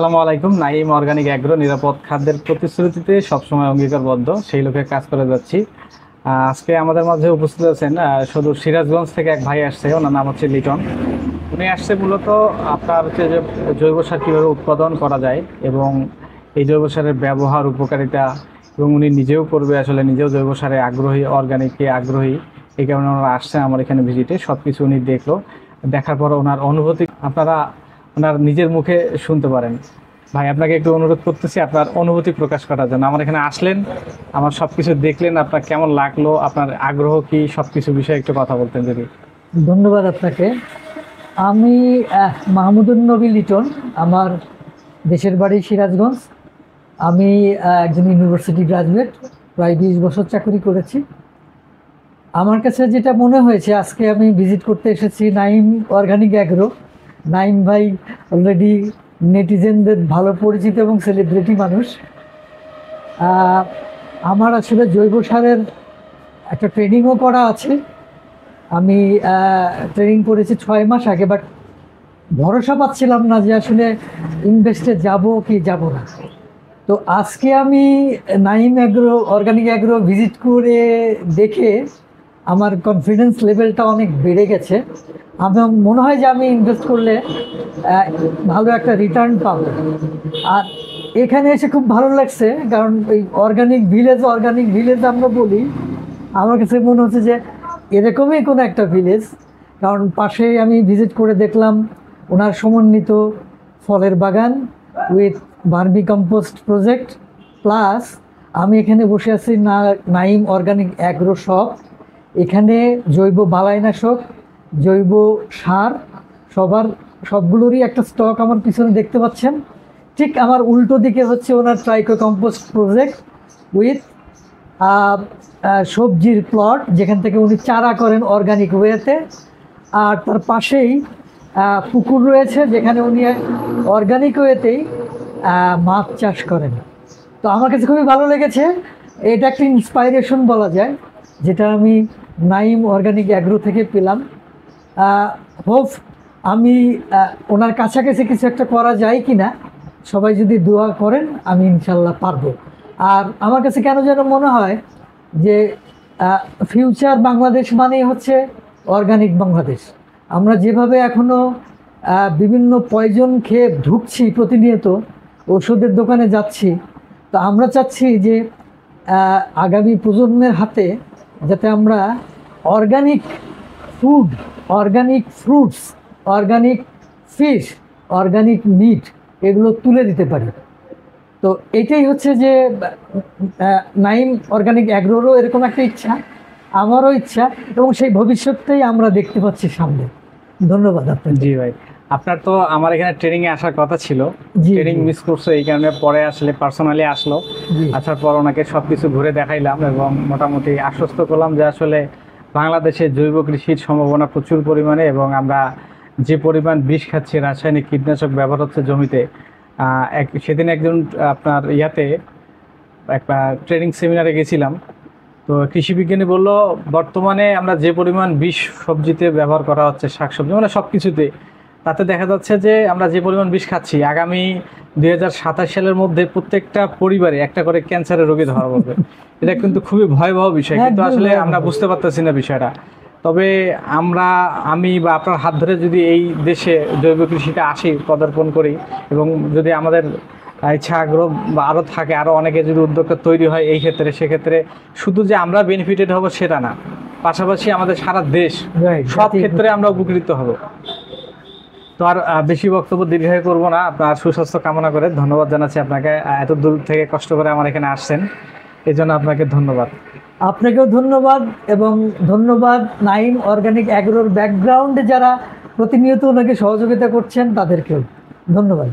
আসসালামু আলাইকুম। Naim organic agro নিরাপদ খাদ্যের প্রতিশ্রুতিতে সবসময় অঙ্গীকারবদ্ধ, সেই লোকে কাজ করে যাচ্ছি। আজকে আমাদের মাঝে উপস্থিত আছেন সুদূর সিরাজগঞ্জ থেকে এক ভাই আসছে, ওনার নাম হচ্ছে লিটন। উনি আসছে মূলত আপনার হচ্ছে যে জৈব সার কীভাবে উৎপাদন করা যায় এবং এই জৈব সারের ব্যবহার উপকারিতা, এবং উনি নিজেও করবে, আসলে নিজেও জৈব সারে আগ্রহী, অর্গানিকে আগ্রহী। এই কারণে ওনারা আসছে আমার এখানে ভিজিটে। সব কিছু উনি দেখলো, দেখার পর ওনার অনুভূতি আপনারা ওনার নিজের মুখে শুনতে পারেন। ভাই, আপনাকে একটু অনুরোধ করতেছি আপনার অনুভূতি প্রকাশ করার জন্য। আমার এখানে আসলেন, আমার সব কিছু দেখলেন, আপনার কেমন লাগলো, আপনার আগ্রহ কি, সব কিছু বিষয়ে একটু কথা বলতেন যদি। ধন্যবাদ আপনাকে। আমি মাহমুদুর নবী লিটন। আমার দেশের বাড়ি সিরাজগঞ্জ। আমি একজন ইউনিভার্সিটি গ্রাজুয়েট, প্রায় 20 বছর চাকরি করেছি। আমার কাছে যেটা মনে হয়েছে, আজকে আমি ভিজিট করতে এসেছি নাইম অর্গানিক অ্যাগ্রো। নাইম ভাই অলরেডি নেটিজেনদের ভালো পরিচিত এবং সেলিব্রিটি মানুষ। আমার আসলে জৈব সারের একটা ট্রেনিংও করা আছে। আমি ট্রেনিং করেছি 6 মাস আগে, বাট ভরসা পাচ্ছিলাম না যে আসলে ইনভেস্টে যাব কি যাব না। তো আজকে আমি Naim agro organic agro visit করে দেখে আমার কনফিডেন্স লেভেলটা অনেক বেড়ে গেছে। আমার মনে হয় যে আমি ইনভেস্ট করলে ভালো একটা রিটার্ন পাবো। আর এখানে এসে খুব ভালো লাগছে, কারণ এই অর্গানিক ভিলেজ আমরা বলি, আমার কাছে মনে হচ্ছে যে এরকমই কোনো একটা ভিলেজ। কারণ পাশেই আমি ভিজিট করে দেখলাম ওনার সমন্বিত ফলের বাগান with vermi compost project, plus আমি এখানে বসে আছি নাইম অর্গানিক অ্যাগ্রো শপ। এখানে জৈব বালাইনাশক, জৈব সার সবগুলোরই একটা স্টক আমার পিছনে দেখতে পাচ্ছেন। ঠিক আমার উল্টো দিকে হচ্ছে ওনার ট্রাইকো কম্পোস্ট প্রজেক্ট উইথ সবজির প্লট, যেখান থেকে উনি চারা করেন অর্গানিক ওয়েতে। আর তার পাশেই পুকুর রয়েছে, যেখানে উনি অর্গানিক ওয়েতেই মাছ চাষ করেন। তো আমার কাছে খুবই ভালো লেগেছে। এটা একটা ইন্সপাইরেশন বলা যায়, যেটা আমি নাইম অর্গানিক অ্যাগ্রো থেকে পেলাম। হোপ আমি ওনার কাছাকাছি কিছু একটা করা যায় কি না, সবাই যদি দোয়া করেন আমি ইনশাল্লাহ পারবো। আর আমার কাছে কেন যেন মনে হয় যে ফিউচার বাংলাদেশ মানেই হচ্ছে অর্গানিক বাংলাদেশ। আমরা যেভাবে এখনও বিভিন্ন পয়জন খেয়ে ঢুকছি, প্রতিনিয়ত ওষুধের দোকানে যাচ্ছি, তো আমরা চাচ্ছি যে আগামী প্রজন্মের হাতে যাতে আমরা organic food, organic fruits, organic fish, organic meat এগুলো তুলে দিতে পারি। তো এটাই হচ্ছে যে নাইম অর্গানিক অ্যাগ্রোরও এরকম একটা ইচ্ছা, আমারও ইচ্ছা, এবং সেই ভবিষ্যৎটাই আমরা দেখতে পাচ্ছি সামনে। ধন্যবাদ আপনাকে। জি ভাই, আপনার তো আমার এখানে ট্রেনিংয়ে আসার কথা ছিল, ট্রেনিং মিস করছে, এই কারণে পরে আসলে পার্সোনালি আসলো। আসার পর ওনাকে সব কিছু ঘুরে দেখাইলাম এবং মোটামুটি আশ্বস্ত করলাম যে আসলে বাংলাদেশে জৈব কৃষির সম্ভাবনা প্রচুর পরিমাণে, এবং আমরা যে পরিমাণ বিষ খাচ্ছি, রাসায়নিক কীটনাশক ব্যবহার হচ্ছে জমিতে। সেদিন একজন আপনার একটা ট্রেনিং সেমিনারে গেছিলাম, তো কৃষি বিজ্ঞানী বলল বর্তমানে আমরা যে পরিমাণ বিষ সবজিতে ব্যবহার করা হচ্ছে, শাকসবজি মানে সব কিছুতে, তাতে দেখা যাচ্ছে যে আমরা যে পরিমাণ বিষ খাচ্ছি, আগামী 2027 সালের মধ্যে প্রত্যেকটা পরিবারে একটা করে ক্যান্সারের রোগী ধরা পড়বে। এটা কিন্তু খুবই ভয়াবহ বিষয়, কিন্তু আসলে আমরা বুঝতে পারতেছি না বিষয়টা। তবে আমি বা আপনার হাত ধরে যদি এই দেশে জৈব কৃষিতে আসি, পদার্পণ করি, এবং যদি আমাদের ইচ্ছা আগ্রহ বা আরও থাকে, আরও অনেকে যদি উদ্যোক্তা তৈরি হয় এই ক্ষেত্রে, সেক্ষেত্রে শুধু যে আমরা বেনিফিটেড হব সেটা না, পাশাপাশি আমাদের সারা দেশ সব ক্ষেত্রে আমরা উপকৃত হব। তো আর বেশি বক্তব্য দীর্ঘায়ু করবো না, আপনার সুস্বাস্থ্য কামনা করে ধন্যবাদ জানাচ্ছি আপনাকে। এত দূর থেকে কষ্ট করে আমার এখানে আসছেন, এই জন্য আপনাকে ধন্যবাদ। আপনাকেও ধন্যবাদ, এবং ধন্যবাদ নাইম অর্গানিক অ্যাগ্রোর ব্যাকগ্রাউন্ডে যারা প্রতিনিয়ত ওনাকে সহযোগিতা করছেন তাদেরকেও ধন্যবাদ।